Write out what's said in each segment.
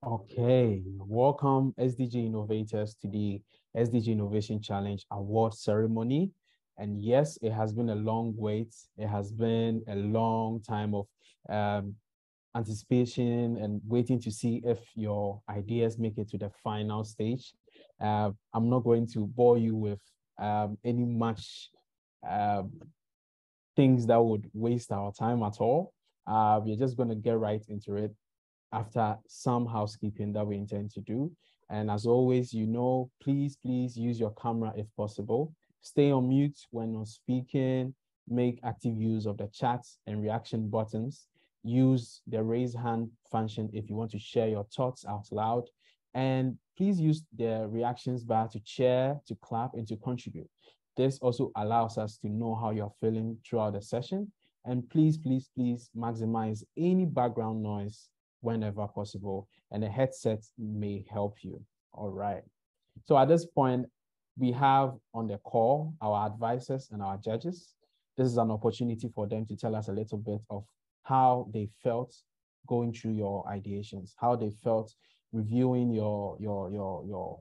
Okay, welcome SDG innovators to the SDG Innovation Challenge Award ceremony. And yes, it has been a long wait. It has been a long time of anticipation and waiting to see if your ideas make it to the final stage. I'm not going to bore you with any much things that would waste our time at all. We're just going to get right into it after some housekeeping that we intend to do. And as always, please use your camera if possible. Stay on mute when not speaking. Make active use of the chat and reaction buttons. Use the raise hand function if you want to share your thoughts out loud. And please use the reactions bar to share, to clap, and to contribute. This also allows us to know how you're feeling throughout the session. And please maximize any background noise whenever possible, and the headset may help you. All right. So at this point, we have on the call our advisors and our judges. This is an opportunity for them to tell us a little bit of how they felt going through your ideations, how they felt reviewing your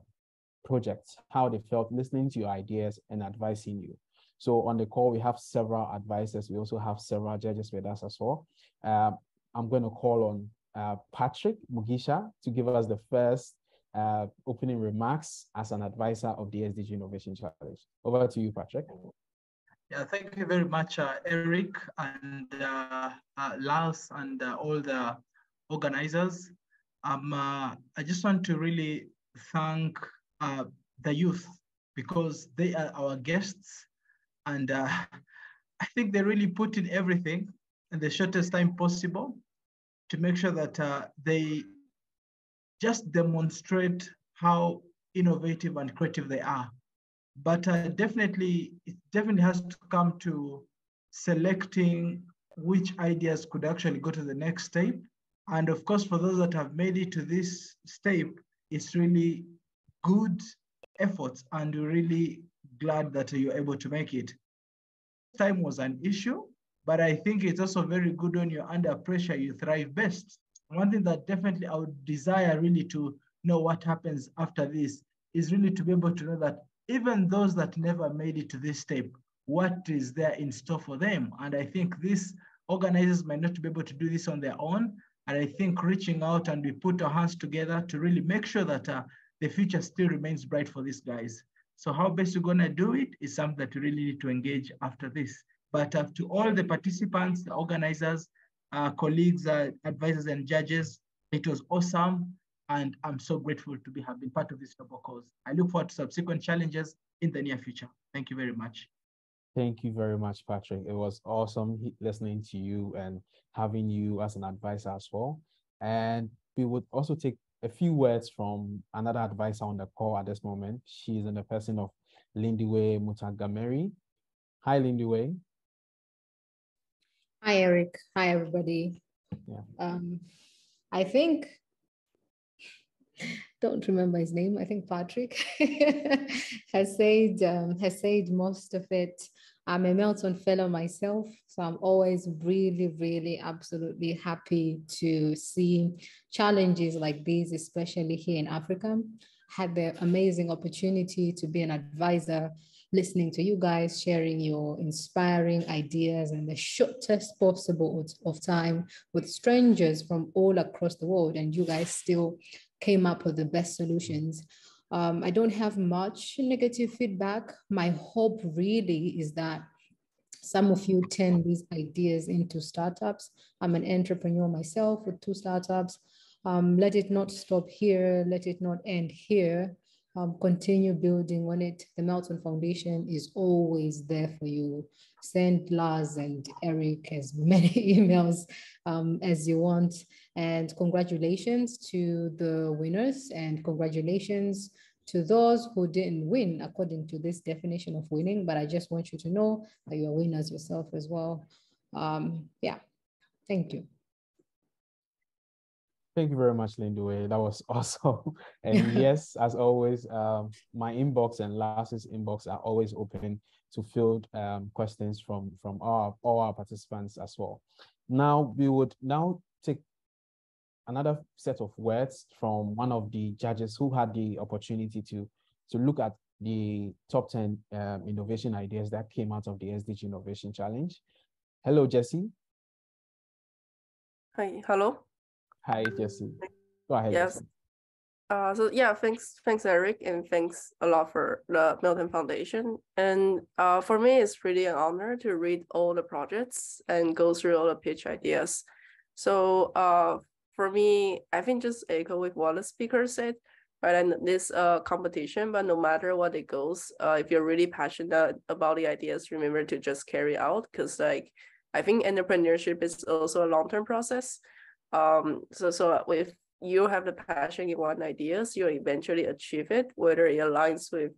projects, how they felt listening to your ideas and advising you. So on the call, we have several advisors. We also have several judges with us as well. I'm going to call on Patrick Mugisha to give us the first opening remarks as an advisor of the SDG Innovation Challenge. Over to you, Patrick. Yeah, thank you very much, Eric and Lars and all the organizers. I just want to really thank the youth because they are our guests, and I think they really put in everything in the shortest time possible to make sure that they just demonstrate how innovative and creative they are. But it definitely has to come to selecting which ideas could actually go to the next step. And of course, for those that have made it to this step, it's really good efforts, and we're really glad that you're able to make it. Time was an issue, but I think it's also very good when you're under pressure, you thrive best. One thing that definitely I would desire really to know what happens after this is really to be able to know that even those that never made it to this step, what is there in store for them? And I think these organizers might not be able to do this on their own. And I think reaching out and we put our hands together to really make sure that the future still remains bright for these guys. So how best we're gonna do it is something that we really need to engage after this. But to all the participants, the organizers, colleagues, advisors, and judges, it was awesome. And I'm so grateful to have been part of this noble cause. I look forward to subsequent challenges in the near future. Thank you very much. Thank you very much, Patrick. It was awesome listening to you and having you as an advisor as well. And we would also take a few words from another advisor on the call at this moment. She is in the person of Lindiwe Mutagameri. Hi, Lindiwe. Hi, Eric. Hi, everybody. Yeah. I think, don't remember his name. I think Patrick has said most of it. I'm a Melton Fellow myself, so I'm always really, absolutely happy to see challenges like these, especially here in Africa. Had the amazing opportunity to be an advisor, listening to you guys, sharing your inspiring ideas in the shortest possible of time with strangers from all across the world, and you guys still came up with the best solutions. I don't have much negative feedback. My hope really is that some of you turn these ideas into startups. I'm an entrepreneur myself with 2 startups. Let it not stop here. Let it not end here. Continue building on it. The Melton Foundation is always there for you. Send Lars and Eric as many emails as you want. And congratulations to the winners, and congratulations to those who didn't win according to this definition of winning. But I just want you to know that you're winners yourself as well. Yeah, thank you. Thank you very much, Lindiwe. That was awesome. And yes, as always, my inbox and Lars's inbox are always open to field questions from all our participants as well. Now, we would now take another set of words from one of the judges who had the opportunity to look at the top 10 innovation ideas that came out of the SDG Innovation Challenge. Hello, Jesse. Hi, hello. Hi, Jesse. Go ahead. Yes. Jesse. So yeah, thanks, Eric, and thanks a lot for the Milton Foundation. And for me, it's really an honor to read all the projects and go through all the pitch ideas. So for me, I think just echo with what the speaker said, right? And this competition, but no matter what it goes, if you're really passionate about the ideas, remember to just carry out, because like I think entrepreneurship is also a long-term process. So if you have the passion, you want ideas, you'll eventually achieve it, whether it aligns with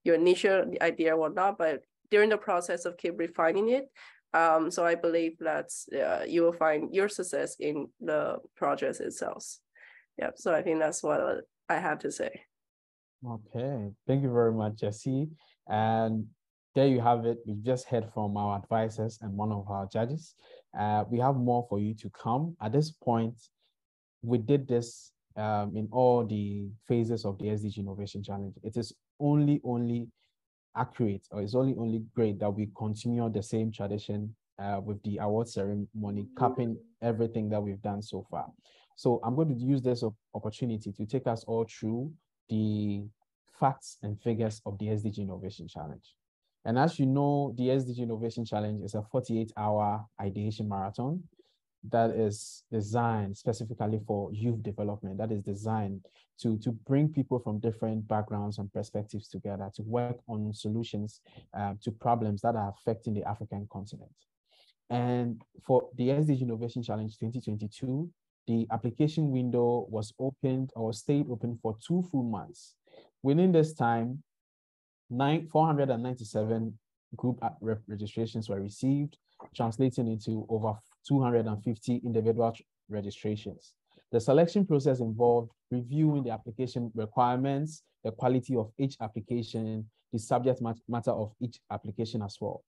your initial idea or not, but during the process of keep refining it. So I believe that you will find your success in the project itself. Yeah, so I think that's what I have to say. Okay, thank you very much, Jesse. And there you have it. We've just heard from our advisors and one of our judges. We have more for you to come. At this point, we did this in all the phases of the SDG Innovation Challenge. It is only accurate, or it's only great that we continue the same tradition with the award ceremony, capping everything that we've done so far. So I'm going to use this opportunity to take us all through the facts and figures of the SDG Innovation Challenge. And as you know, the SDG Innovation Challenge is a 48-hour ideation marathon that is designed specifically for youth development, that is designed to bring people from different backgrounds and perspectives together to work on solutions to problems that are affecting the African continent. And for the SDG Innovation Challenge 2022, the application window was opened or stayed open for 2 full months. Within this time, 497 group registrations were received, translating into over 250 individual registrations. The selection process involved reviewing the application requirements, the quality of each application, the subject matter of each application as well.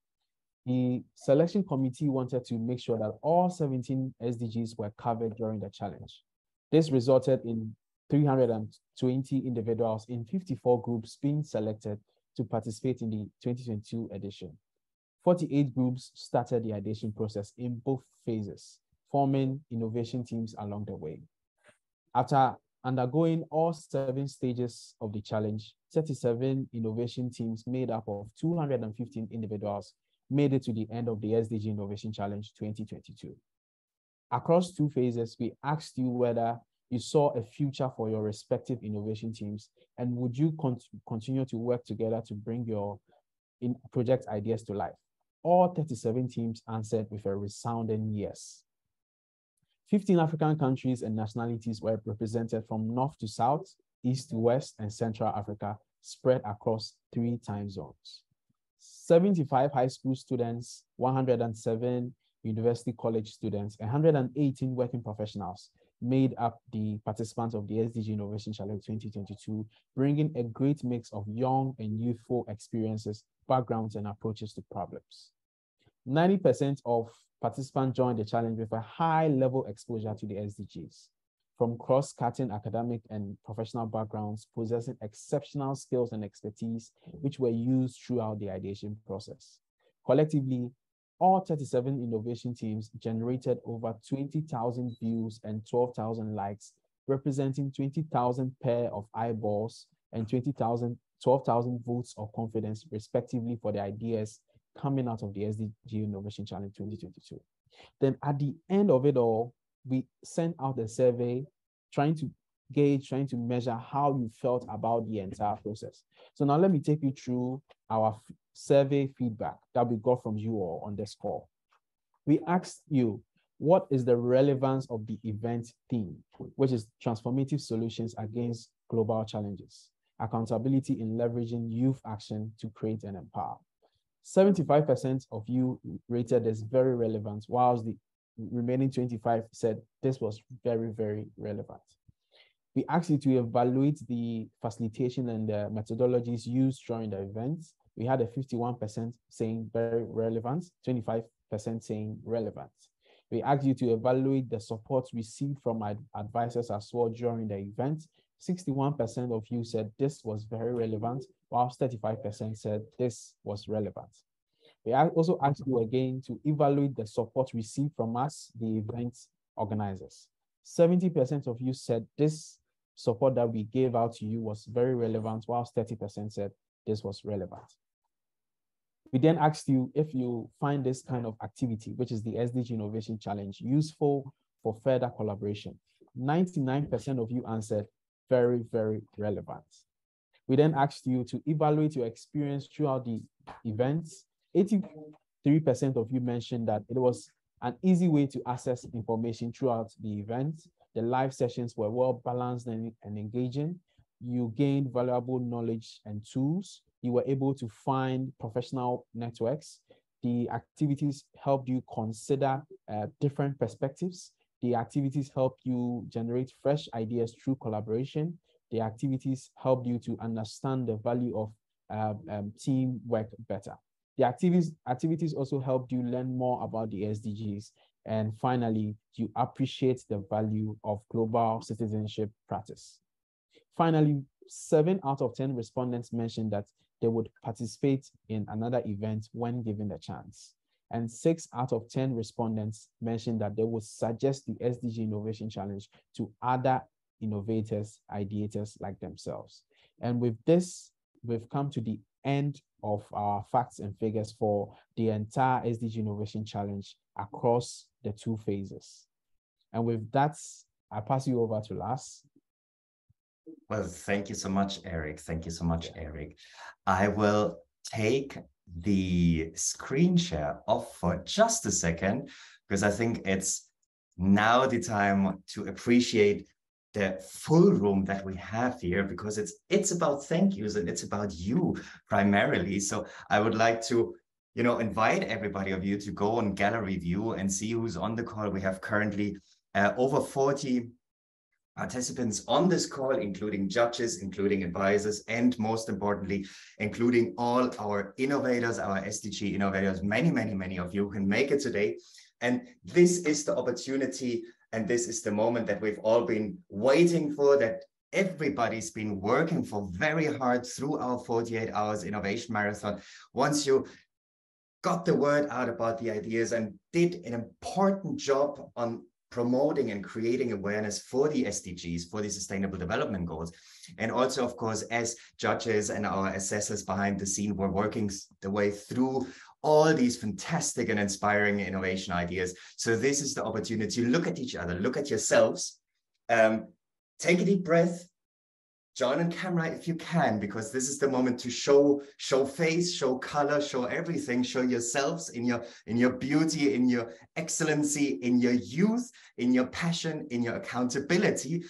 The selection committee wanted to make sure that all 17 SDGs were covered during the challenge. This resulted in 320 individuals in 54 groups being selected to participate in the 2022 edition. 48 groups started the ideation process in both phases, forming innovation teams along the way. After undergoing all 7 stages of the challenge, 37 innovation teams made up of 215 individuals made it to the end of the SDG Innovation Challenge 2022. Across 2 phases, we asked you whether you saw a future for your respective innovation teams, and would you continue to work together to bring your project ideas to life? All 37 teams answered with a resounding yes. 15 African countries and nationalities were represented from north to south, east to west, and Central Africa, spread across 3 time zones. 75 high school students, 107 university college students, 118 working professionals made up the participants of the SDG Innovation Challenge 2022, bringing a great mix of young and youthful experiences, backgrounds, and approaches to problems. 90% of participants joined the challenge with a high level exposure to the SDGs, from cross-cutting academic and professional backgrounds, possessing exceptional skills and expertise, which were used throughout the ideation process. Collectively, all 37 innovation teams generated over 20,000 views and 12,000 likes, representing 20,000 pair of eyeballs and 12,000 votes of confidence, respectively, for the ideas coming out of the SDG Innovation Challenge 2022. Then at the end of it all, we sent out a survey trying to measure how you felt about the entire process. So now let me take you through our survey feedback that we got from you all on this call. We asked you, what is the relevance of the event theme, which is transformative solutions against global challenges, accountability in leveraging youth action to create and empower. 75% of you rated this very relevant, whilst the remaining 25 said this was very, very relevant. We asked you to evaluate the facilitation and the methodologies used during the events. We had a 51% saying very relevant, 25% saying relevant. We asked you to evaluate the support received from advisors as well during the event. 61% of you said this was very relevant, while 35% said this was relevant. We also asked you again to evaluate the support received from us, the event organizers. 70% of you said this support that we gave out to you was very relevant, whilst 30% said this was relevant. We then asked you if you find this kind of activity, which is the SDG Innovation Challenge, useful for further collaboration. 99% of you answered very, very relevant. We then asked you to evaluate your experience throughout the events. 83% of you mentioned that it was an easy way to access information throughout the event. The live sessions were well balanced and engaging. You gained valuable knowledge and tools. You were able to find professional networks. The activities helped you consider different perspectives. The activities helped you generate fresh ideas through collaboration. The activities helped you to understand the value of teamwork better. The activities also helped you learn more about the SDGs. And finally, you appreciate the value of global citizenship practice. Finally, 7 out of 10 respondents mentioned that they would participate in another event when given the chance. And 6 out of 10 respondents mentioned that they would suggest the SDG Innovation Challenge to other innovators, ideators like themselves. And with this, we've come to the end of our facts and figures for the entire SDG Innovation Challenge across the 2 phases. And with that, I pass you over to Lars. Well, thank you so much, Eric. Thank you so much, Eric. I will take the screen share off for just a second, because I think it's now the time to appreciate the full room that we have here, because it's about thank yous and it's about you primarily. So I would like to, invite everybody of you to go on gallery view and see who's on the call. We have currently over 40 participants on this call, including judges, including advisors, and most importantly, including all our innovators, our SDG innovators. Many, many, many of you can make it today. And this is the opportunity, and this is the moment that we've all been waiting for, that everybody's been working for very hard through our 48 hours innovation marathon. Once you got the word out about the ideas and did an important job on promoting and creating awareness for the SDGs, for the Sustainable Development Goals. And also, of course, as judges and our assessors behind the scene, we're working the way through all these fantastic and inspiring innovation ideas. So this is the opportunity to look at each other, look at yourselves, take a deep breath, join on camera if you can, because this is the moment to show face, show color, show everything, show yourselves in your beauty, in your excellency, in your youth, in your passion, in your accountability,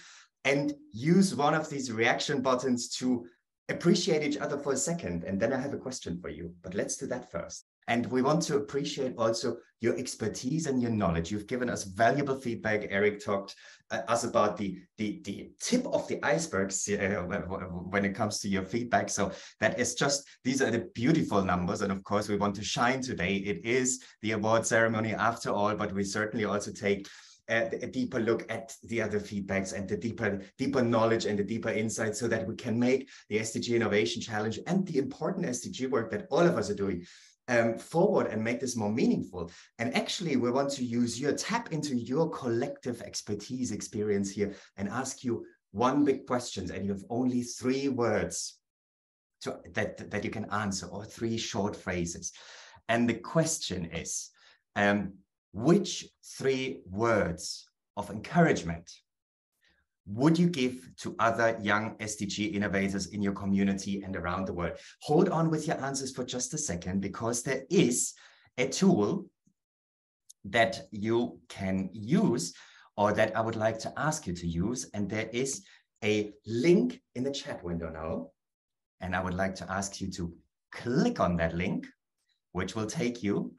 and use one of these reaction buttons to appreciate each other for a second. And then I have a question for you, but let's do that first. And we want to appreciate also your expertise and your knowledge. You've given us valuable feedback. Eric talked us about the tip of the iceberg when it comes to your feedback. So that is just, these are the beautiful numbers. And of course, we want to shine today. It is the award ceremony after all, but we certainly also take a deeper look at the other feedbacks and the deeper knowledge and the deeper insights, so that we can make the SDG Innovation Challenge and the important SDG work that all of us are doing forward and make this more meaningful. And actually, we want to tap into your collective expertise, experience here, and ask you one big question. And you have only 3 words that you can answer, or 3 short phrases. And the question is, which 3 words of encouragement would you give to other young SDG innovators in your community and around the world? Hold on with your answers for just a second, because there is a tool that you can use, or that I would like to ask you to use. And there is a link in the chat window now. And I would like to ask you to click on that link, which will take you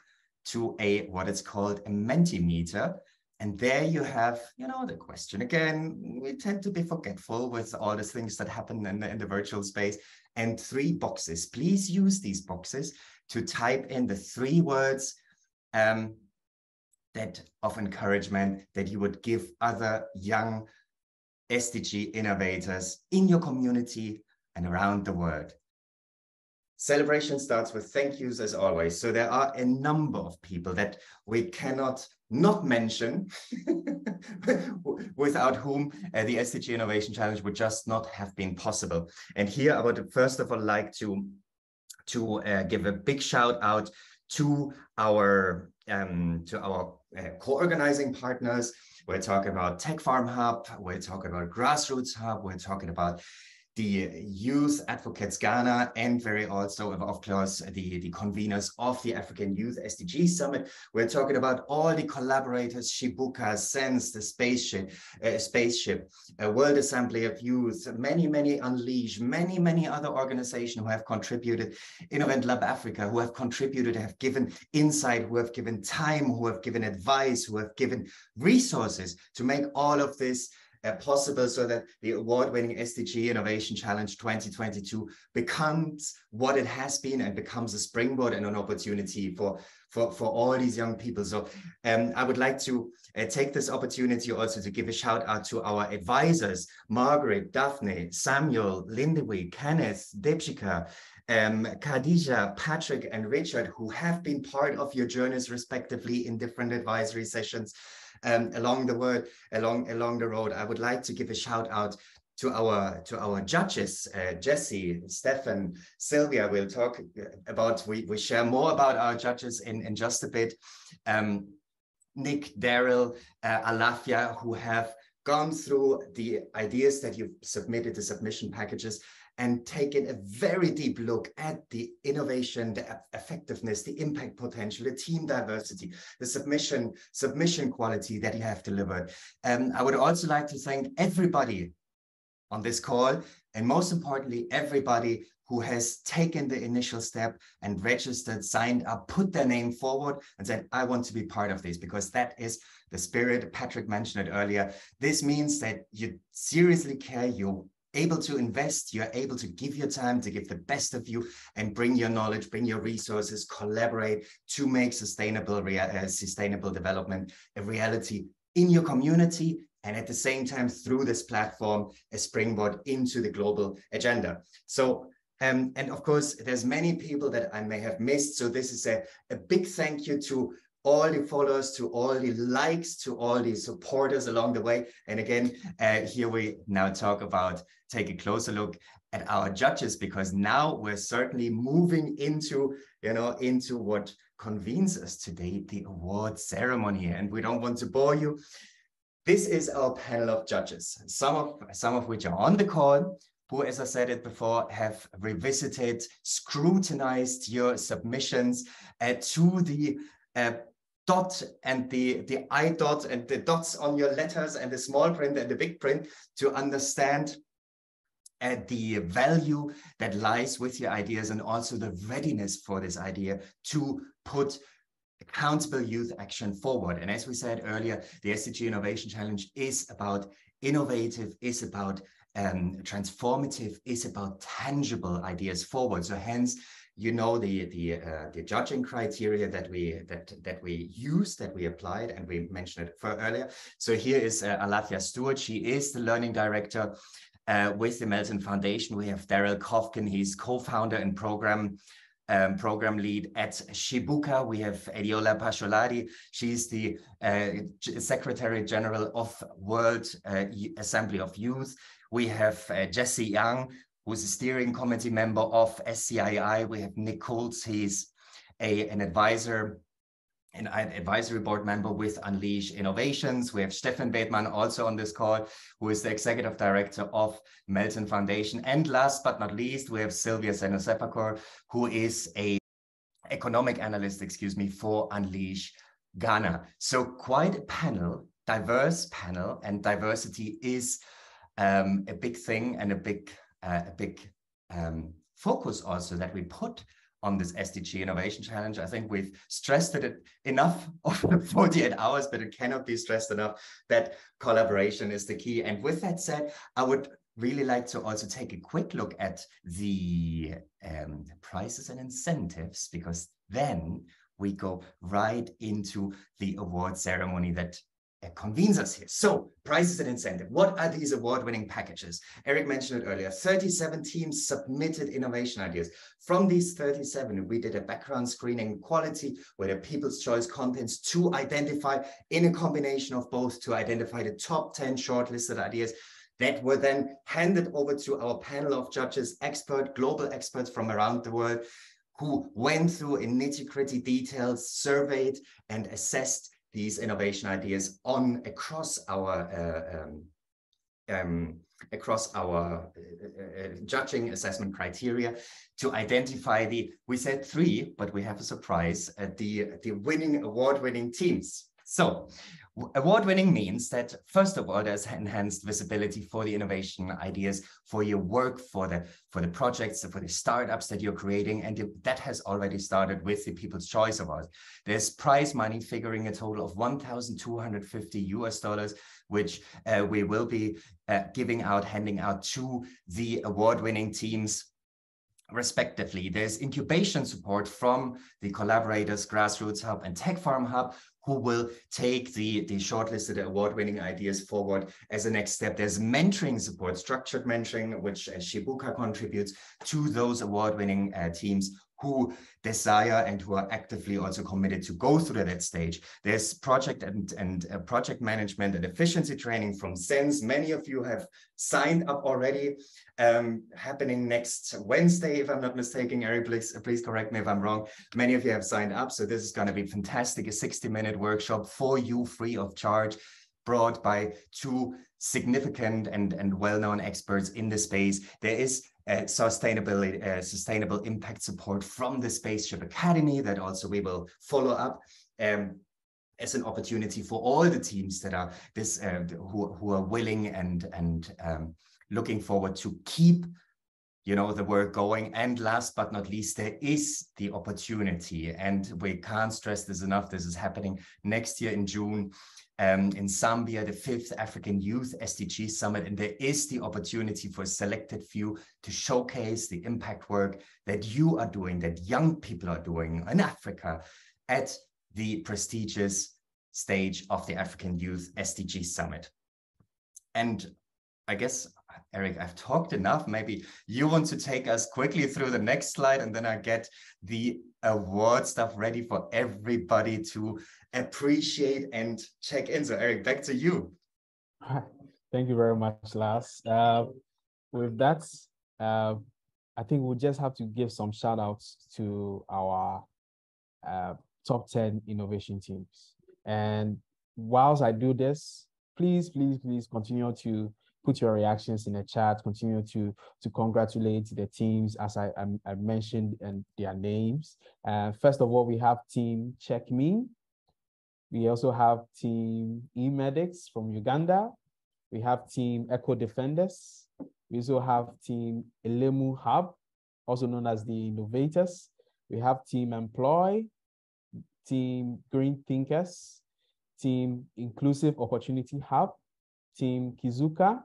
to what is called a Mentimeter. And there you have, the question. Again, we tend to be forgetful with all the things that happen in the virtual space. And 3 boxes. Please use these boxes to type in the 3 words that of encouragement that you would give other young SDG innovators in your community and around the world. Celebration starts with thank yous as always. So there are a number of people that we cannot not mention without whom the SDG Innovation Challenge would just not have been possible. And here I would first of all like to give a big shout out to our co-organizing partners. We're talking about Tech Farm Hub, we're talking about Grassroots Hub, we're talking about the Youth Advocates Ghana, and very also, of course, the conveners of the African Youth SDG Summit. We're talking about all the collaborators, Shibuka, Sense, the Spaceship, World Assembly of Youth, many Unleash, many other organizations who have contributed, Innovent Lab Africa, who have contributed, have given insight, who have given time, who have given advice, who have given resources to make all of this possible, so that the award-winning SDG Innovation Challenge 2022 becomes what it has been and becomes a springboard and an opportunity for all these young people. So I would like to take this opportunity also to give a shout out to our advisors, Margaret, Daphne, Samuel, Lindewi, Kenneth, Dipshika, Khadija, Patrick, and Richard, who have been part of your journeys respectively in different advisory sessions along the road. I would like to give a shout out to our judges, Jesse, Stefan, Sylvia. We'll talk about, we share more about our judges in just a bit. Nick, Daryl, Alafia, who have gone through the ideas that you've submitted, the submission packages, and taken a very deep look at the innovation, the effectiveness, the impact potential, the team diversity, the submission quality that you have delivered. I would also like to thank everybody on this call, and most importantly, everybody who has taken the initial step and registered, signed up, put their name forward and said, I want to be part of this, because that is the spirit. Patrick mentioned it earlier. This means that you seriously care, you're able to invest, you're able to give your time, to give the best of you, and bring your knowledge, bring your resources, collaborate to make sustainable development a reality in your community, and at the same time, through this platform, a springboard into the global agenda. So, and of course, there's many people that I may have missed. So this is a big thank you to all the followers, to all the likes, to all the supporters along the way. And again, here we now take a closer look at our judges, because now we're certainly moving into what convenes us today, the award ceremony. And we don't want to bore you. This is our panel of judges, some of which are on the call, who, as I said it before, have revisited, scrutinized your submissions to the dot and the I dot and the dots on your letters and the small print and the big print, to understand the value that lies with your ideas, and also the readiness for this idea to put accountable youth action forward. And as we said earlier, the SDG Innovation Challenge is about innovative, is about transformative, is about tangible ideas forward. So hence, the judging criteria that we used, that we applied, and we mentioned it earlier. So here is Alafia Stewart. She is the learning director with the Melton Foundation. We have Daryl Kofkin. He's co-founder and program lead at Shibuka. We have Ediola Pasholadi. She's the Secretary General of World Assembly of Youth. We have Jesse Young, who's a steering committee member of SCII. We have Nick Colts. He's an advisor, an advisory board member with Unleash Innovations. We have Stefan Bethmann also on this call, who is the executive director of Melton Foundation. And last but not least, we have Sylvia Senosepakor, who is a economic analyst, for Unleash Ghana. So quite a panel, diverse panel, and diversity is a big thing, and a big focus also that we put on this SDG Innovation Challenge. I think we've stressed it enough over the 48 hours, but it cannot be stressed enough that collaboration is the key. And with that said, I would really like to also take a quick look at the prizes and incentives, because then we go right into the award ceremony that convenes us here. So prizes and incentive. What are these award-winning packages? Eric mentioned it earlier. 37 teams submitted innovation ideas. From these 37, we did a background screening quality where the People's Choice contents to identify, in a combination of both, to identify the top 10 shortlisted ideas that were then handed over to our panel of judges, global experts from around the world, who went through in nitty-gritty details, surveyed and assessed these innovation ideas across our judging assessment criteria to identify we said 3, but we have a surprise, the award-winning teams. So award-winning means that, first of all, there's enhanced visibility for the innovation ideas, for your work, for the projects, for the startups that you're creating, and that has already started with the People's Choice Awards. There's prize money figuring a total of $1,250, which we will be handing out to the award-winning teams respectively. There's incubation support from the collaborators, Grassroots Hub and Tech Farm Hub, who will take the shortlisted award-winning ideas forward as a next step. There's mentoring support, structured mentoring, which Shibuka contributes to those award-winning teams who desire and who are actively also committed to go through that stage. There's project and project management and efficiency training from SENS. Many of you have signed up already, happening next Wednesday, if I'm not mistaken. Eric, please correct me if I'm wrong. Many of you have signed up, so this is going to be fantastic, a 60-minute workshop for you, free of charge, brought by 2 significant and well-known experts in the space. There is sustainable impact support from the Spaceship Academy that also we will follow up as an opportunity for all the teams that are who are willing and looking forward to keep the work going. And last but not least, there is the opportunity, and we can't stress this enough. This is happening next year in June. In Zambia, the 5th African Youth SDG Summit, and there is the opportunity for a selected few to showcase the impact work that you are doing, that young people are doing in Africa at the prestigious stage of the African Youth SDG Summit. And I guess, Eric, I've talked enough. Maybe you want to take us quickly through the next slide, and then I get the award stuff ready for everybody to appreciate and check in. So Eric, back to you. Thank you very much, Lars. With that, I think we'll just have to give some shout outs to our top 10 innovation teams. And whilst I do this, please continue to put your reactions in the chat, continue to congratulate the teams as I mentioned and their names. First of all, we have Team Check Me. We also have Team eMedics from Uganda. We have Team Eco Defenders. We also have Team Elemu Hub, also known as the Innovators. We have Team Employ, Team Green Thinkers, Team Inclusive Opportunity Hub, Team Kizuka,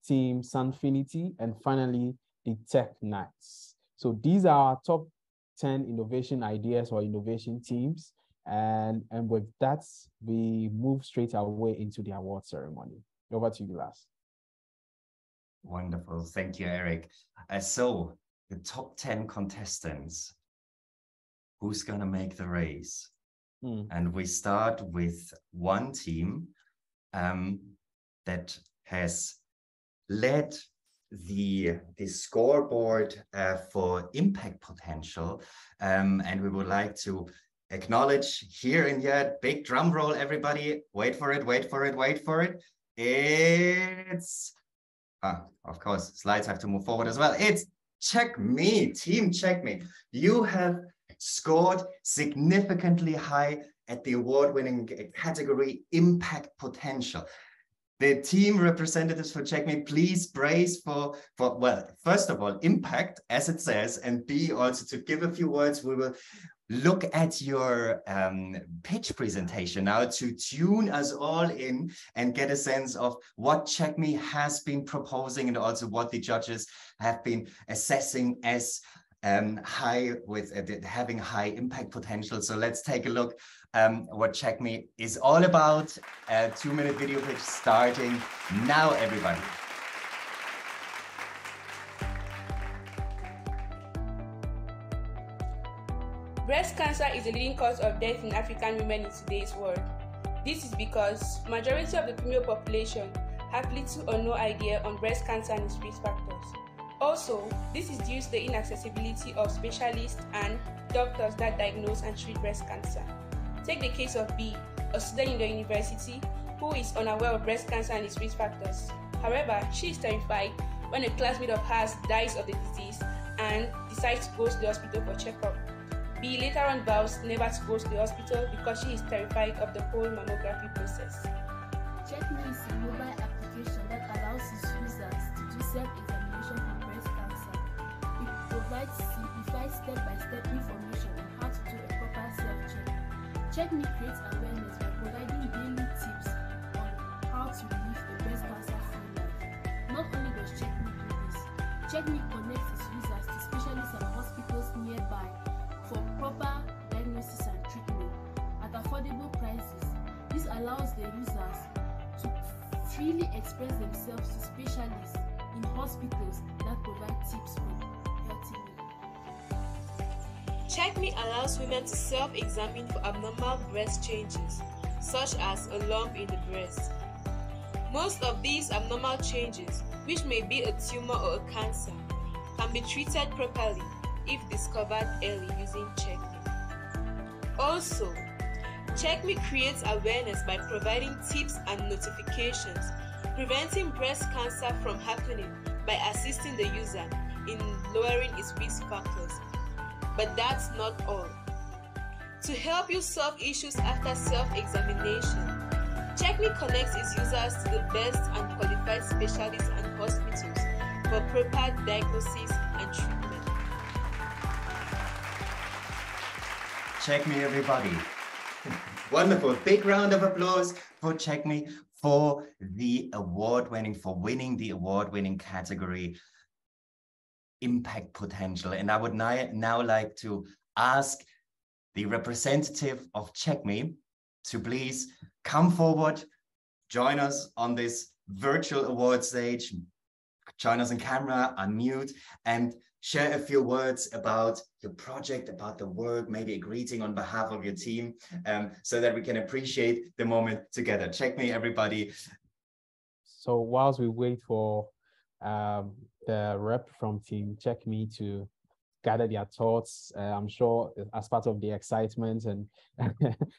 Team Sunfinity, and finally, the Tech Knights. So these are our top 10 innovation ideas or innovation teams. And with that, we move straight away into the award ceremony. Over to you, Lars. Wonderful. Thank you, Eric. So the top 10 contestants, who's going to make the race? And we start with one team that has led the scoreboard for impact potential. And we would like to acknowledge here and yet, big drum roll, everybody. Wait for it, wait for it, wait for it. It's, of course, slides have to move forward as well. It's Check Me, Team Check Me. You have scored significantly high at the award-winning category Impact Potential. The team representatives for Check Me, please brace for well, first of all, impact, as it says, and B, also to give a few words. We will look at your pitch presentation now to tune us all in and get a sense of what Check Me has been proposing and also what the judges have been assessing as high with having high impact potential. So let's take a look what Check Me is all about. A 2-minute video pitch starting now, everybody. Breast cancer is the leading cause of death in African women in today's world. This is because majority of the female population have little or no idea on breast cancer and its risk factors. Also, this is due to the inaccessibility of specialists and doctors that diagnose and treat breast cancer. Take the case of B, a student in the university who is unaware of breast cancer and its risk factors. However, she is terrified when a classmate of hers dies of the disease and decides to go to the hospital for checkup. B later on vows never to go to the hospital because she is terrified of the whole mammography process. CheckMe is a mobile application that allows its users to do self-examination for breast cancer. It provides simplified step-by-step information on how to do a proper self-check. CheckMe creates awareness by providing daily tips on how to live a breast cancer-free life. Not only does CheckMe do this, CheckMe connects its users to specialists and hospitals nearby for proper diagnosis and treatment at affordable prices. This allows the users to freely express themselves to specialists in hospitals that provide tips for healthy living. CheckMe allows women to self-examine for abnormal breast changes, such as a lump in the breast. Most of these abnormal changes, which may be a tumor or a cancer, can be treated properly if discovered early using CheckMe. Also, CheckMe creates awareness by providing tips and notifications, preventing breast cancer from happening by assisting the user in lowering its risk factors. But that's not all. To help you solve issues after self-examination, CheckMe connects its users to the best and qualified specialists and hospitals for proper diagnosis and treatment. Check Me, everybody. Wonderful. Big round of applause for Check Me for the winning the award-winning category impact potential. And I would now like to ask the representative of Check Me to please come forward, join us on this virtual award stage, join us on camera, unmute, and share a few words about your project, about the work, maybe a greeting on behalf of your team, so that we can appreciate the moment together. Check Me, everybody. So whilst we wait for the rep from team Check Me to gather their thoughts, I'm sure as part of the excitement and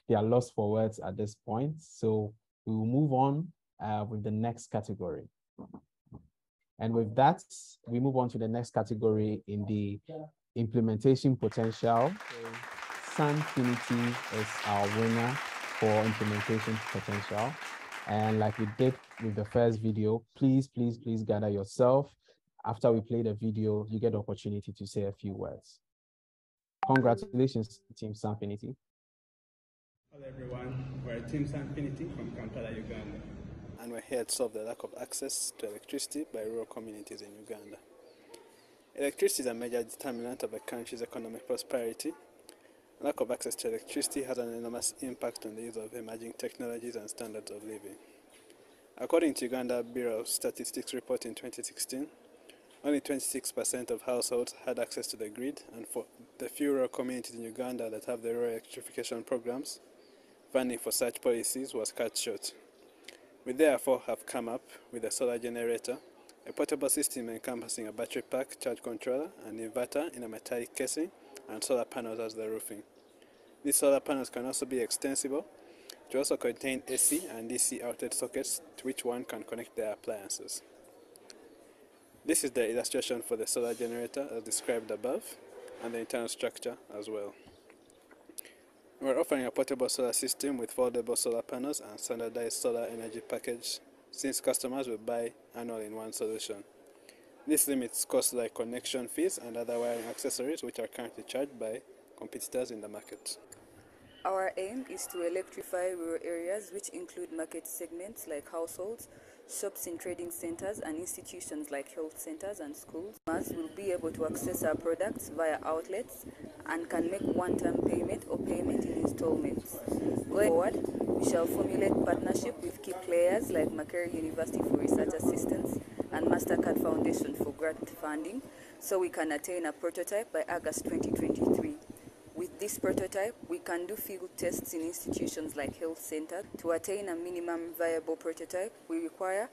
they are lost for words at this point. So we will move on with the next category. And with that, we move on to the next category in the implementation potential. Sanfinity is our winner for implementation potential. And like we did with the first video, please gather yourself. After we play the video, you get the opportunity to say a few words. Congratulations, Team Sanfinity. Hello everyone, we're Team Sanfinity from Kampala, Uganda. And we're here to solve the lack of access to electricity by rural communities in Uganda. Electricity is a major determinant of a country's economic prosperity. Lack of access to electricity has an enormous impact on the use of emerging technologies and standards of living. According to Uganda Bureau of Statistics report in 2016, only 26% of households had access to the grid, and for the few rural communities in Uganda that have the rural electrification programs, funding for such policies was cut short. We therefore have come up with a solar generator, a portable system encompassing a battery pack, charge controller, and inverter in a metallic casing, and solar panels as the roofing. These solar panels can also be extensible to also contain AC and DC outlet sockets to which one can connect their appliances. This is the illustration for the solar generator as described above, and the internal structure as well. We're offering a portable solar system with foldable solar panels and standardized solar energy package, since customers will buy an all-in-one solution. This limits costs like connection fees and other wiring accessories which are currently charged by competitors in the market. Our aim is to electrify rural areas which include market segments like households, shops in trading centers and institutions like health centers and schools. Customers will be able to access our products via outlets and can make one-time payment or payment in installments. Going forward, we shall formulate partnership with key players like Makerere University for research assistance and MasterCard Foundation for grant funding, so we can attain a prototype by August 2023. With this prototype, we can do field tests in institutions like health centers. To attain a minimum viable prototype, we require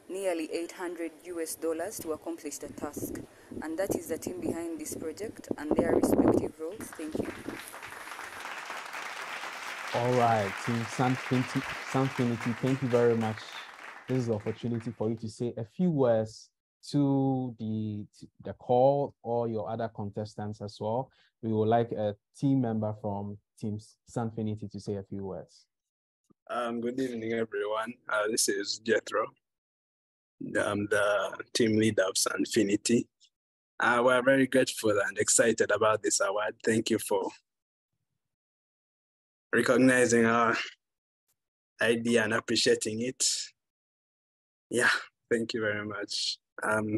nearly $800 to accomplish the task. And that is the team behind this project and their respective roles. Thank you. All right, Team Sanfinity, thank you very much. This is the opportunity for you to say a few words to the call or your other contestants as well. We would like a team member from Team Sanfinity to say a few words. Good evening, everyone. This is Jethro. I'm the team leader of Sanfinity. We're very grateful and excited about this award. Thank you for recognizing our idea and appreciating it. Yeah, thank you very much.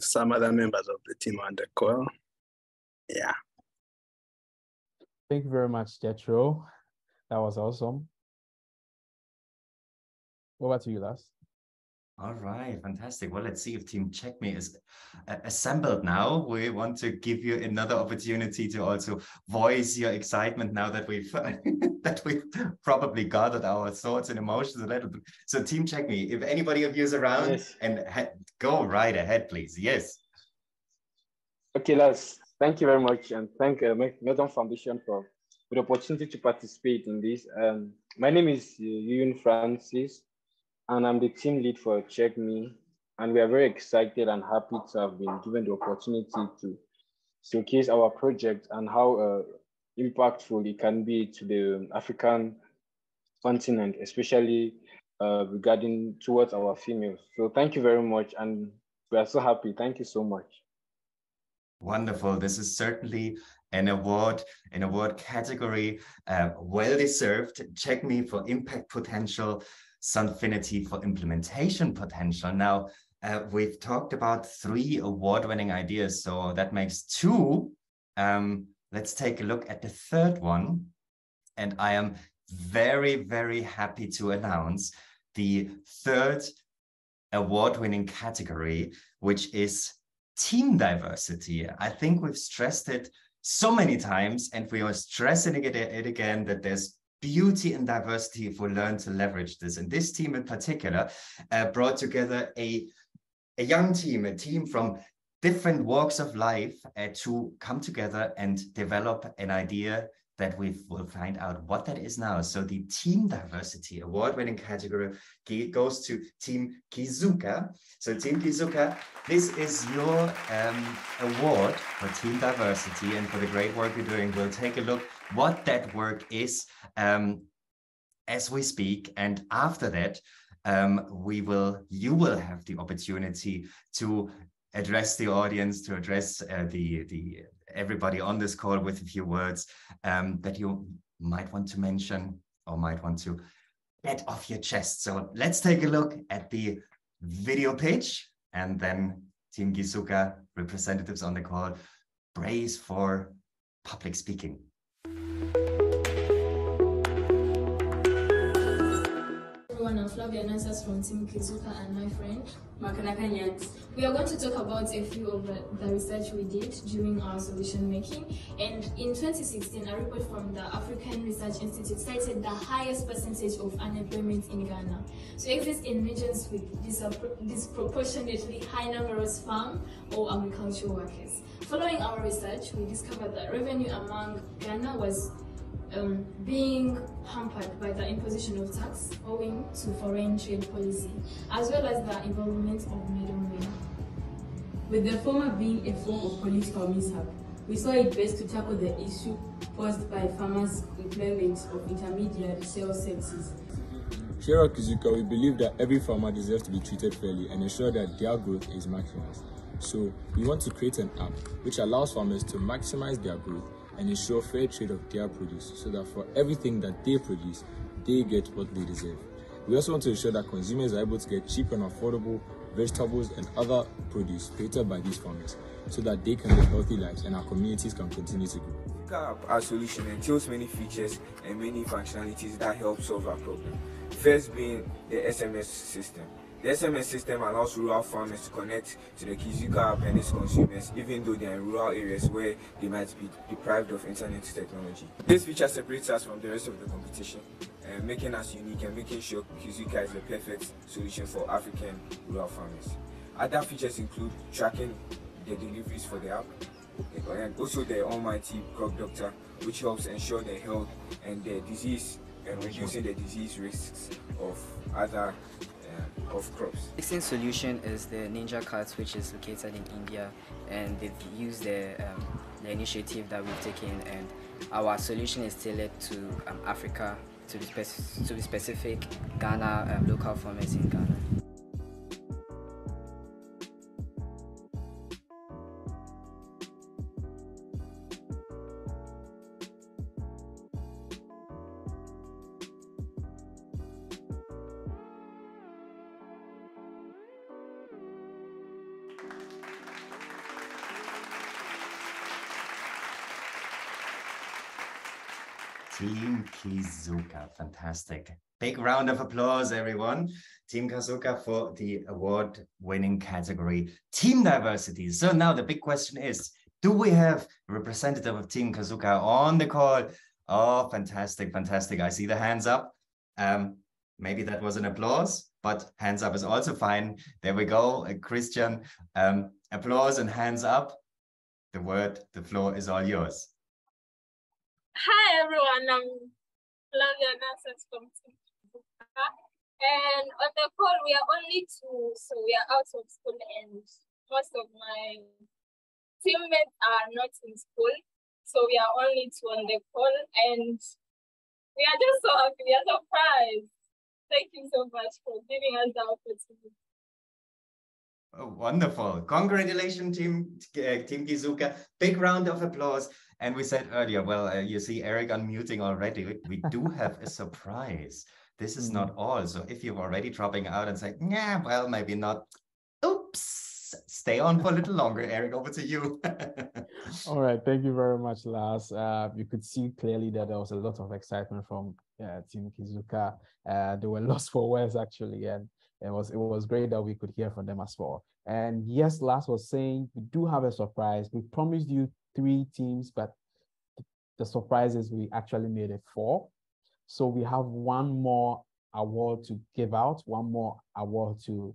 Some other members of the team on the call. Yeah. Thank you very much, Jethro. That was awesome. Over to you, Lars. All right, fantastic. Well, let's see if Team Check Me is assembled now. We want to give you another opportunity to also voice your excitement now that we've that we've probably gathered our thoughts and emotions a little bit. So Team Check Me, if anybody of you is around, yes, and go right ahead, please. Yes. Okay, Lars, thank you very much, and thank Melton Foundation for the opportunity to participate in this. My name is Yun Francis, and I'm the team lead for Check Me, and we are very excited and happy to have been given the opportunity to showcase our project and how impactful it can be to the African continent, especially regarding towards our females. So thank you very much, and we are so happy. Thank you so much. Wonderful. This is certainly an award category, well deserved. Check Me for impact potential, Sanfinity for implementation potential. Now, we've talked about 3 award-winning ideas, so that makes 2. Let's take a look at the 3rd one. And I am very, very happy to announce the 3rd award-winning category, which is team diversity. I think we've stressed it so many times, and we are stressing it again, that there's beauty and diversity if we learn to leverage this. And this team in particular brought together a young team, a team from different walks of life to come together and develop an idea that we will find out what that is now. So the Team Diversity award-winning category goes to Team Kizuka. So Team Kizuka, this is your award for Team Diversity and for the great work you're doing. We'll take a look what that work is as we speak. And after that, you will have the opportunity to address the audience, to address everybody on this call with a few words that you might want to mention or might want to get off your chest. So let's take a look at the video pitch, and then Team Gizuka representatives on the call brace for public speaking. I'm Flavia Nansas from Team Kizuka and my friend Makanaka Nyans. We are going to talk about a few of the research we did during our solution making. And in 2016, a report from the African Research Institute cited the highest percentage of unemployment in Ghana. So it exists in regions with disproportionately high numerous farm or agricultural workers. Following our research, we discovered that revenue among Ghana was being hampered by the imposition of tax owing to foreign trade policy, as well as the involvement of middlemen. With the former being a form of political mishap, we saw it best to tackle the issue posed by farmers' employment of intermediary sales services. Here at Kizuka, we believe that every farmer deserves to be treated fairly and ensure that their growth is maximized. So we want to create an app which allows farmers to maximize their growth and ensure fair trade of their produce, so that for everything that they produce, they get what they deserve. We also want to ensure that consumers are able to get cheap and affordable vegetables and other produce created by these farmers so that they can live healthy lives and our communities can continue to grow. Our solution entails many features and many functionalities that help solve our problem. First being the SMS system. The SMS system allows rural farmers to connect to the Kizuka app and its consumers, even though they are in rural areas where they might be deprived of internet technology. This feature separates us from the rest of the competition, making us unique and making sure Kizuka is the perfect solution for African rural farmers. Other features include tracking the deliveries for the app, and also the almighty crop doctor, which helps ensure the health and the disease and reducing the disease risks of other crops. The existing solution is the Ninja Carts, which is located in India, and they've used the initiative that we've taken, and our solution is tailored to Africa, to the specific Ghana local farmers in Ghana. Team Kizuka, fantastic. Big round of applause, everyone. Team Kizuka for the award-winning category, Team Diversity. So now the big question is, do we have a representative of Team Kizuka on the call? Oh, fantastic, fantastic. I see the hands up. Maybe that was an applause, but hands up is also fine. There we go, Christian. Applause and hands up. The floor is all yours. Hi everyone, I'm Flavia Nurses from Team Kizuka. And on the call, we are only two, so we are out of school and most of my teammates are not in school. So we are only two on the call and we are just so happy, we are surprised. Thank you so much for giving us the opportunity. Oh, wonderful. Congratulations, Team Kizuka. Big round of applause. And we said earlier, well, you see Eric unmuting already. We do have a surprise. This is not all. So if you're already dropping out and saying, yeah, well, maybe not. Oops. Stay on for a little longer, Eric. Over to you. All right. Thank you very much, Lars. You could see clearly that there was a lot of excitement from Team Kizuka. They were lost for words, actually. And it was great that we could hear from them as well. And yes, Lars was saying we do have a surprise. We promised you 3 teams, but the surprise is we actually made it 4. So we have one more award to give out, one more award to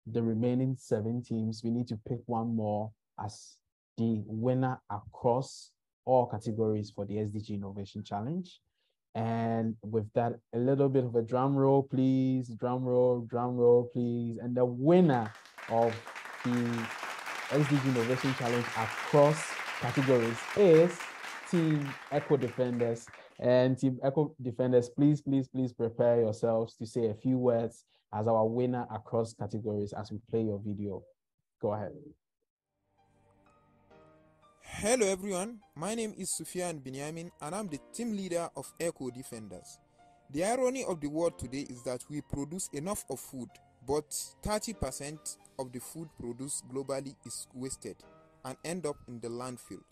the remaining 7 teams. We need to pick one more as the winner across all categories for the SDG Innovation Challenge. And with that, a little bit of a drum roll, please. Drum roll, please. And the winner of the SDG Innovation Challenge across categories is Team Eco Defenders. And Team Eco Defenders, please prepare yourselves to say a few words as our winner across categories as we play your video. Go ahead. Hello everyone, my name is Sufyan Binyamin and I'm the team leader of Eco Defenders. The irony of the world today is that we produce enough of food, but 30% of the food produced globally is wasted and end up in the landfill,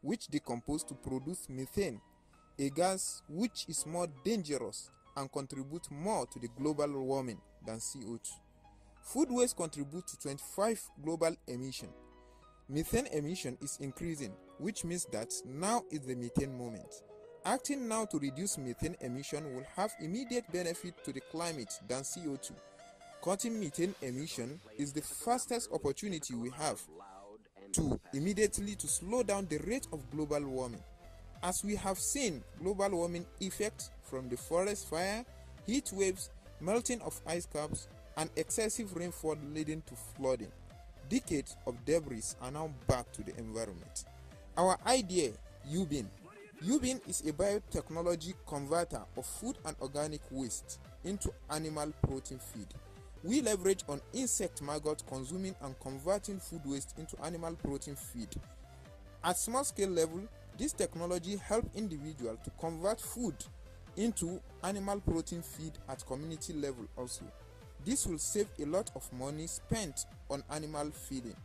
which decompose to produce methane, a gas which is more dangerous and contributes more to the global warming than CO2. Food waste contributes to 25 global emissions. Methane emission is increasing, which means that now is the methane moment. Acting now to reduce methane emission will have immediate benefit to the climate than CO2. Cutting methane emission is the fastest opportunity we have to immediately to slow down the rate of global warming. As we have seen global warming effects from the forest fire, heat waves, melting of ice caps, and excessive rainfall leading to flooding. Decades of debris are now back to the environment. Our idea, UBIN. UBIN is a biotechnology converter of food and organic waste into animal protein feed. We leverage on insect maggot consuming and converting food waste into animal protein feed. At small scale level, this technology helps individuals to convert food into animal protein feed at community level also. This will save a lot of money spent on animal feeding,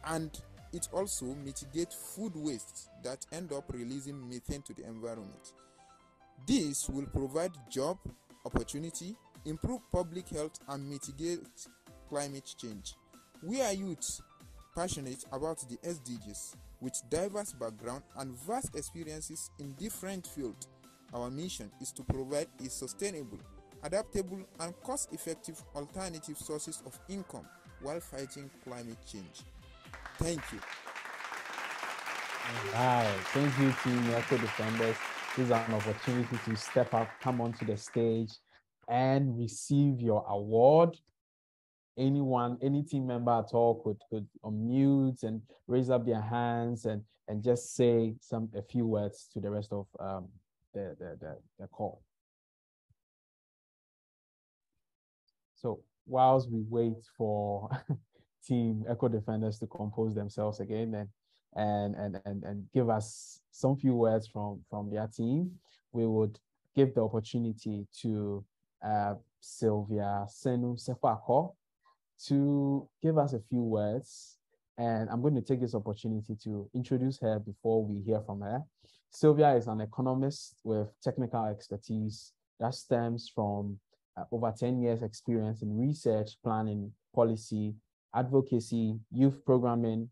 and it also mitigates food waste that end up releasing methane to the environment. This will provide job opportunity, improve public health, and mitigate climate change. We are youths passionate about the SDGs with diverse background and vast experiences in different fields. Our mission is to provide a sustainable, adaptable, and cost-effective alternative sources of income while fighting climate change. Thank you. All right. Thank you, Team Eco Defenders. This is an opportunity to step up, come onto the stage, and receive your award. Anyone, any team member at all could unmute and raise up their hands and just say a few words to the rest of the call. So whilst we wait for Team Eco Defenders to compose themselves again and give us some few words from their team, we would give the opportunity to Sylvia Senu Sefako to give us a few words. And I'm going to take this opportunity to introduce her before we hear from her. Sylvia is an economist with technical expertise that stems from over 10 years experience in research, planning, policy, advocacy, youth programming,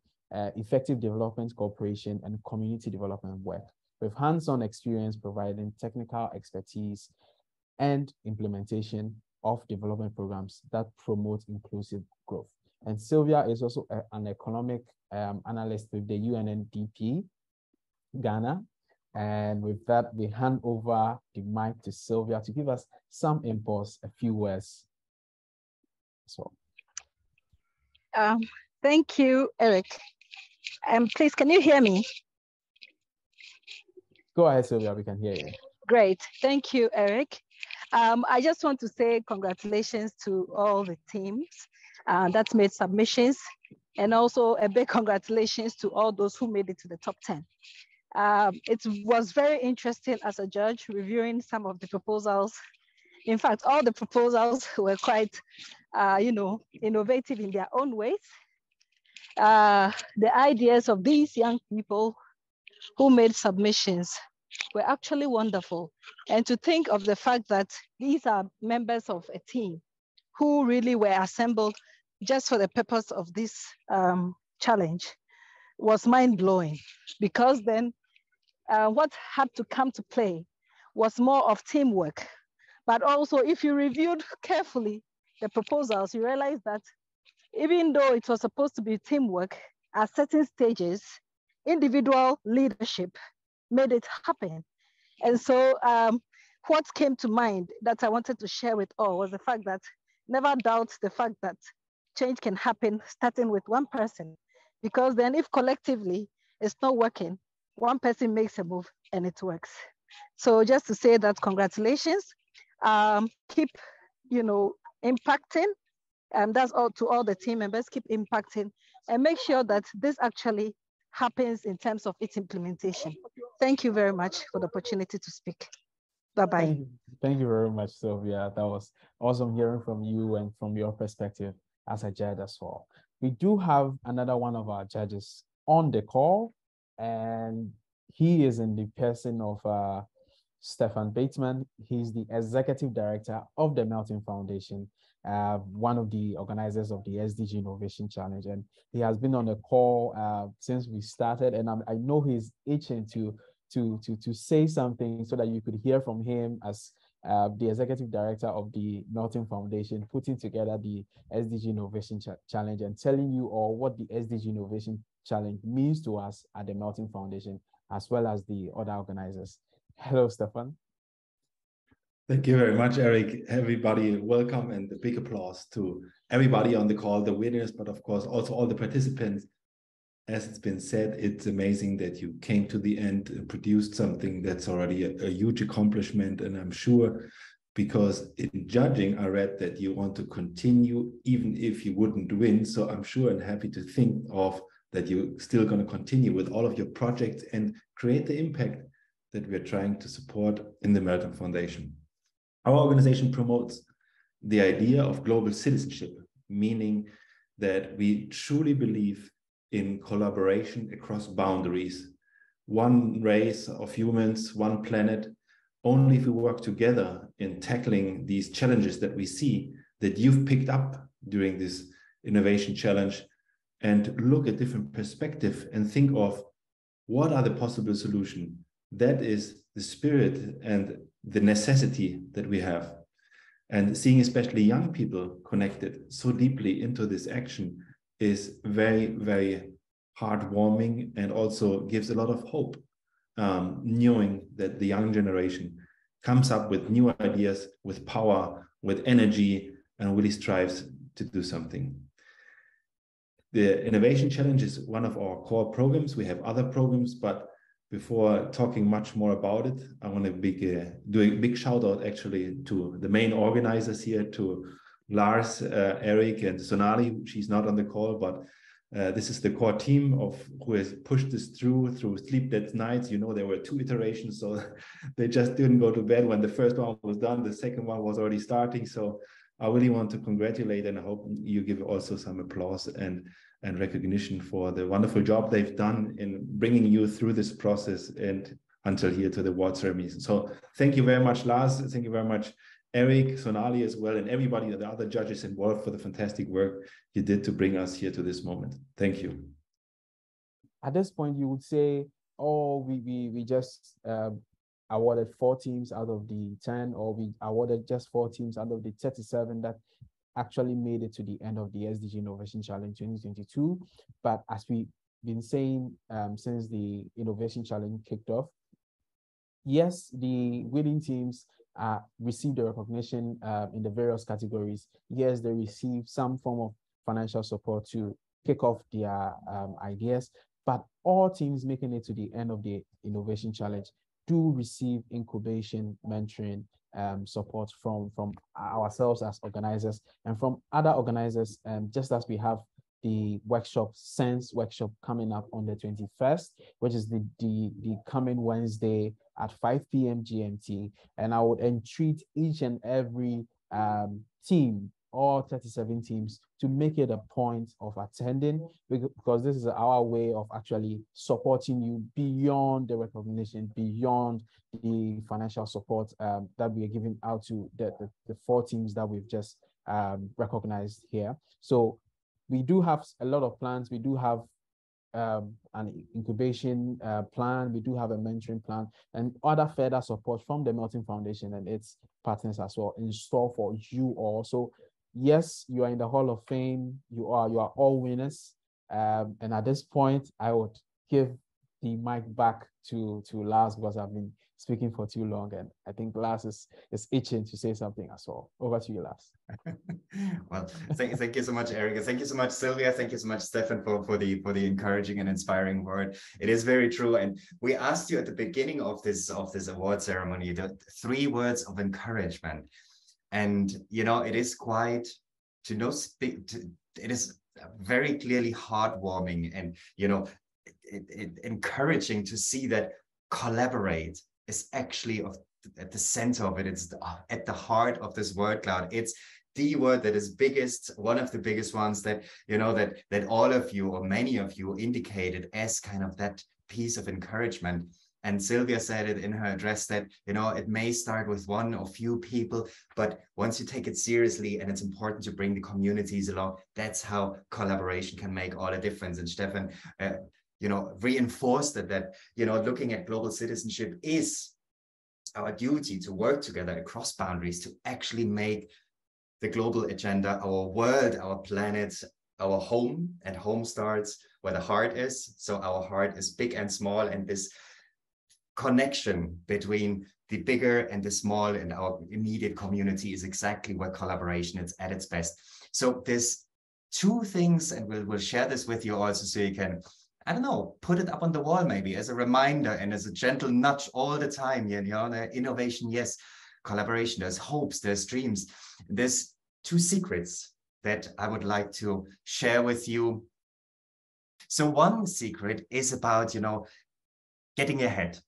effective development cooperation, and community development work, with hands-on experience providing technical expertise and implementation of development programs that promote inclusive growth. And Sylvia is also an economic analyst with the UNNDP, Ghana. And with that, we hand over the mic to Sylvia to give us some impulse, a few words as well. Thank you, Eric. Please, can you hear me? Go ahead, Sylvia, we can hear you. Great, thank you, Eric. I just want to say congratulations to all the teams that made submissions, and also a big congratulations to all those who made it to the top 10. It was very interesting as a judge reviewing some of the proposals. In fact, all the proposals were quite, innovative in their own ways. The ideas of these young people who made submissions were actually wonderful. And to think of the fact that these are members of a team who really were assembled just for the purpose of this challenge was mind-blowing, because then what had to come to play was more of teamwork. But also, if you reviewed carefully the proposals, you realize that even though it was supposed to be teamwork, at certain stages, individual leadership made it happen. And so what came to mind that I wanted to share with all was the fact that never doubt the fact that change can happen starting with one person, because then if collectively it's not working, one person makes a move and it works. So just to say that congratulations, keep impacting, and that's all to all the team members, keep impacting and make sure that this actually happens in terms of its implementation. Thank you very much for the opportunity to speak. Bye-bye. Thank you very much, Sylvia. That was awesome hearing from you and from your perspective as a judge as well. We do have another one of our judges on the call, and he is in the person of Stefan Bateman. He's the Executive Director of the Melting Foundation, one of the organizers of the SDG Innovation Challenge. And he has been on the call since we started, and I know he's itching to say something so that you could hear from him as the Executive Director of the Melting Foundation, putting together the SDG Innovation Challenge and telling you all what the SDG Innovation Challenge means to us at the Melting Foundation, as well as the other organizers. Hello, Stefan. Thank you very much, Eric. Everybody, welcome, and a big applause to everybody on the call, the winners, but of course also all the participants. As it's been said, it's amazing that you came to the end and produced something that's already a huge accomplishment. And I'm sure, because in judging, I read that you want to continue even if you wouldn't win. So I'm sure and happy to think of that you're still going to continue with all of your projects and create the impact that we're trying to support in the Melton Foundation. Our organization promotes the idea of global citizenship, meaning that we truly believe in collaboration across boundaries. One race of humans, one planet. Only if we work together in tackling these challenges that we see that you've picked up during this innovation challenge, and look at different perspectives and think of what are the possible solutions. That is the spirit and the necessity that we have. And seeing especially young people connected so deeply into this action is very, very heartwarming, and also gives a lot of hope, knowing that the young generation comes up with new ideas, with power, with energy, and really strives to do something. The Innovation Challenge is one of our core programs. We have other programs, but before talking much more about it, I want to do a big shout out actually to the main organizers here, to Lars, Eric, and Sonali. She's not on the call, but this is the core team of who has pushed this through sleepless nights. You know, there were 2 iterations, so they just didn't go to bed when the first one was done. The second one was already starting. So I really want to congratulate, and I hope you give also some applause and recognition for the wonderful job they've done in bringing you through this process and until here to the award ceremony. So thank you very much, Lars. Thank you very much, Eric, Sonali as well, and everybody, the other judges involved, for the fantastic work you did to bring us here to this moment. Thank you. At this point, you would say, oh, we just awarded 4 teams out of the 10, or we awarded just 4 teams out of the 37 that actually made it to the end of the SDG Innovation Challenge 2022. But as we've been saying since the Innovation Challenge kicked off, yes, the winning teams received the recognition in the various categories. Yes, they received some form of financial support to kick off their ideas, but all teams making it to the end of the Innovation Challenge do receive incubation, mentoring, support from ourselves as organizers and from other organizers, just as we have the workshop, Sense workshop, coming up on the 21st, which is the coming Wednesday at 5 p.m. GMT. And I would entreat each and every team, all 37 teams, to make it a point of attending, because this is our way of actually supporting you beyond the recognition, beyond the financial support that we are giving out to the 4 teams that we've just recognized here. So we do have a lot of plans. We do have an incubation plan. We do have a mentoring plan and other further support from the Melton Foundation and its partners as well in store for you all. So yes, you are in the Hall of Fame. You are all winners. And at this point, I would give the mic back to Lars, because I've been speaking for too long, and I think Lars is itching to say something as well. Over to you, Lars. Well, thank you so much, Eric. Thank you so much, Sylvia. Thank you so much, Stefan, for the encouraging and inspiring word. It is very true. And we asked you at the beginning of this award ceremony, the 3 words of encouragement. And you know, it is quite it is very clearly heartwarming and it encouraging to see that collaborate is actually at the center of it. It's at the heart of this word cloud. It's the word that is one of the biggest ones that that all of you or many of you indicated as kind of that piece of encouragement. And Sylvia said it in her address that, it may start with 1 or few people, but once you take it seriously and it's important to bring the communities along, that's how collaboration can make all the difference. And Stefan, reinforced that looking at global citizenship is our duty to work together across boundaries to actually make the global agenda, our world, our planet, our home, and home starts where the heart is. So our heart is big and small, and this connection between the bigger and the small and our immediate community is exactly where collaboration is at its best. So there's 2 things, and we'll share this with you also, so you can, I don't know, put it up on the wall maybe as a reminder and as a gentle nudge all the time. The innovation, yes, collaboration, there's hopes, there's dreams. There's 2 secrets that I would like to share with you. So one secret is about, getting ahead.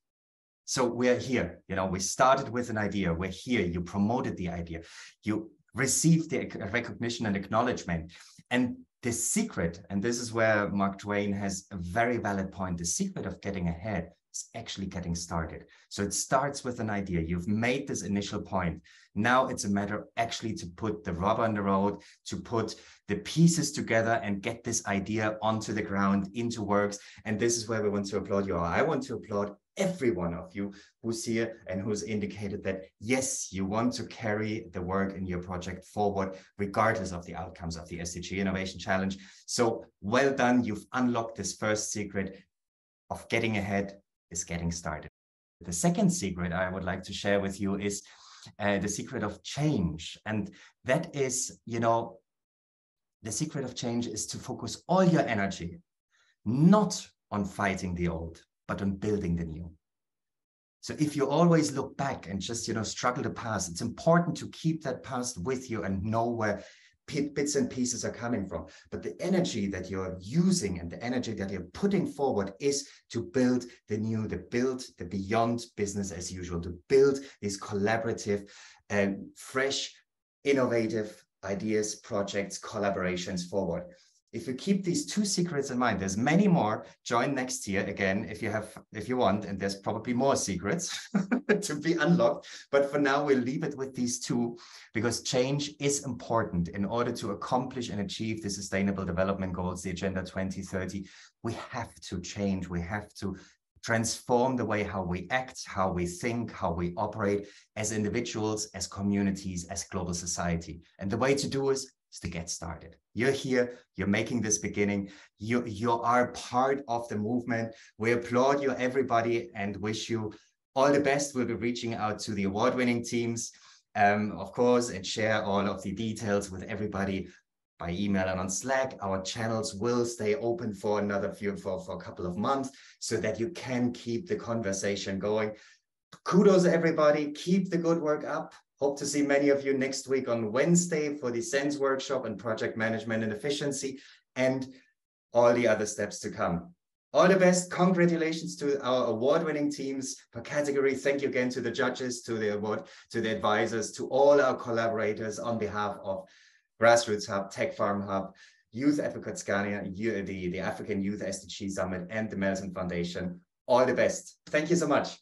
So we're here, you know, we started with an idea, we're here, you promoted the idea, you received the recognition and acknowledgement. And the secret, and this is where Mark Twain has a very valid point, the secret of getting ahead is actually getting started. So it starts with an idea. You've made this initial point. Now it's a matter actually to put the rubber on the road, to put the pieces together and get this idea onto the ground, into works. And this is where we want to applaud you. I want to applaud every one of you who's here and who's indicated that, yes, you want to carry the work in your project forward, regardless of the outcomes of the SDG Innovation Challenge. So well done. You've unlocked this first secret of getting ahead is getting started. The second secret I would like to share with you is the secret of change. And that is, you know, the secret of change is to focus all your energy, not on fighting the old, but on building the new. So if you always look back and just, you know, struggle the past, it's important to keep that past with you and know where bits and pieces are coming from. But the energy that you're using and the energy that you're putting forward is to build the new, to build the beyond business as usual, to build these collaborative and fresh, innovative ideas, projects, collaborations forward. If you keep these two secrets in mind, there's many more. Join next year again if you want, and there's probably more secrets to be unlocked. But for now, we'll leave it with these two, because change is important in order to accomplish and achieve the Sustainable Development Goals, the Agenda 2030. We have to change. We have to transform the way how we act, how we think, how we operate as individuals, as communities, as global society. And the way to do is to get started. You're here, you're making this beginning, you are part of the movement. We applaud you, everybody, and wish you all the best. We'll be reaching out to the award-winning teams, of course, and share all of the details with everybody by email and on Slack. Our channels will stay open for another for a couple of months so that you can keep the conversation going. Kudos, everybody. Keep the good work up. Hope to see many of you next week on Wednesday for the SENS workshop and project management and efficiency and all the other steps to come. All the best. Congratulations to our award-winning teams per category. Thank you again to the judges, to the award, to the advisors, to all our collaborators on behalf of Grassroots Hub, Tech Farm Hub, Youth Advocates Ghana, the African Youth SDG Summit, and the Melton Foundation. All the best. Thank you so much.